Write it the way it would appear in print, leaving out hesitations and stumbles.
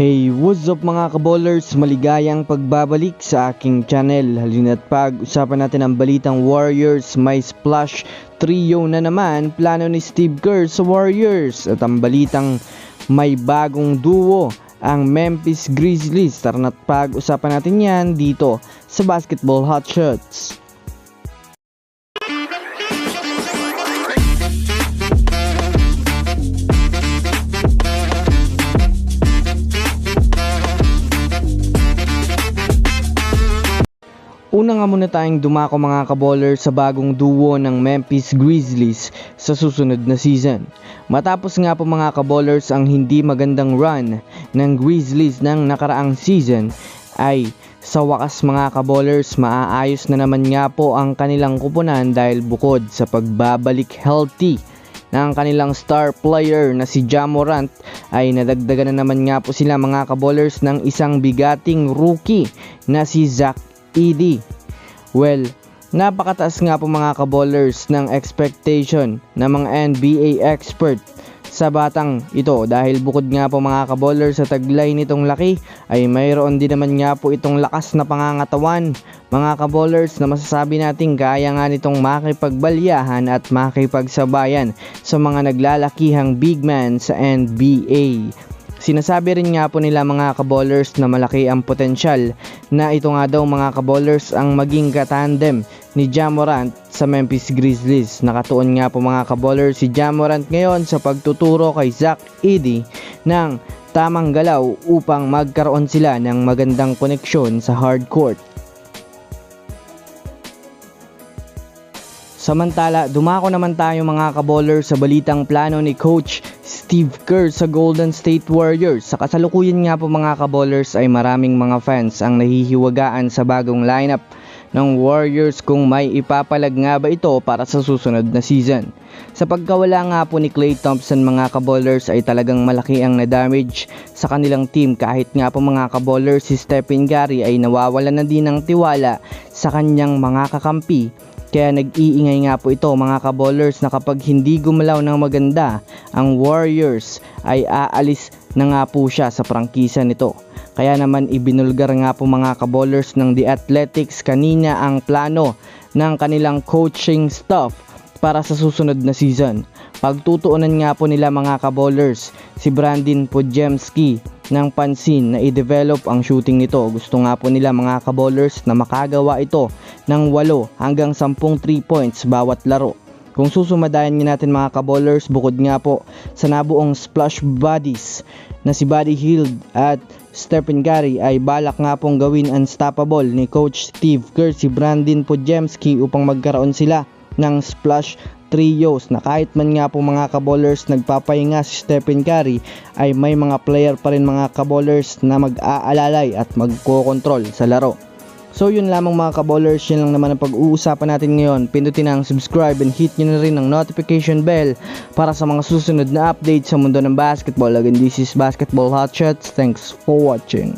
Hey, what's up mga kaballers? Maligayang pagbabalik sa aking channel. Halina't pag-usapan natin ang balitang Warriors. May splash trio na naman plano ni Steve Kerr sa Warriors. At ang balitang may bagong duo, ang Memphis Grizzlies. Tara na't pag-usapan natin yan dito sa Basketball Hotshots. Una nga muna tayong dumako mga kaballers sa bagong duo ng Memphis Grizzlies sa susunod na season. Matapos nga po mga kaballers ang hindi magandang run ng Grizzlies ng nakaraang season, ay sa wakas mga kaballers maaayos na naman nga po ang kanilang kupunan dahil bukod sa pagbabalik healthy ng kanilang star player na si Ja Morant, ay nadagdagan na naman nga po sila mga kaballers ng isang bigating rookie na si Zach Edey. Well, napakataas nga po mga kaballers ng expectation ng mga NBA expert sa batang ito dahil bukod nga po mga kaballers sa taglay nitong laki, ay mayroon din naman nga po itong lakas na pangangatawan mga kaballers na masasabi natin kaya nga nitong makipagbalyahan at makipagsabayan sa mga naglalakihang big man sa NBA. Sinasabi rin nga po nila mga kaballers na malaki ang potensyal na ito nga daw mga kaballers ang maging katandem ni Ja Morant sa Memphis Grizzlies. Nakatuon nga po mga kaballers si Ja Morant ngayon sa pagtuturo kay Zach Edey ng tamang galaw upang magkaroon sila ng magandang koneksyon sa hardcourt. Samantala, dumako naman tayo mga kaballers sa balitang plano ni Coach Steve Kerr sa Golden State Warriors. Sa kasalukuyan nga po mga kaballers ay maraming mga fans ang nahihiwagaan sa bagong lineup ng Warriors kung may ipapalag nga ba ito para sa susunod na season. Sa pagkawala nga po ni Klay Thompson mga kaballers ay talagang malaki ang na-damage sa kanilang team, kahit nga po mga kaballers si Stephen Curry ay nawawalan na din ng tiwala sa kanyang mga kakampi. Kaya nag-iingay nga po ito mga kaballers na kapag hindi gumalaw ng maganda ang Warriors ay aalis na nga po siya sa prangkisa nito. Kaya naman ibinulgar nga po mga kaballers ng The Athletics kanina ang plano ng kanilang coaching staff para sa susunod na season. Pagtutuunan nga po nila mga kaballers si Brandin Podziemski ng pansin na i-develop ang shooting nito. Gusto nga po nila mga kaballers na makagawa ito ng 8 hanggang 10 3 points bawat laro. Kung susumadayan natin mga kaballers, bukod nga po sa nabuong splash bodies na si Buddy Hield at Stephen Curry, ay balak nga pong gawin unstoppable ni Coach Steve Kerr si Brandin Podziemski upang magkaroon sila ng splash trios na kahit man nga po mga kaballers nagpapahinga si Stephen Curry, ay may mga player pa rin mga kaballers na mag-aalalay at magkokontrol sa laro. So yun lamang mga kaballers, yun lang naman ang pag-uusapan natin ngayon. Pindutin ang subscribe and hit nyo na rin ang notification bell para sa mga susunod na updates sa mundo ng basketball. Again, this is Basketball Hotshots. Thanks for watching.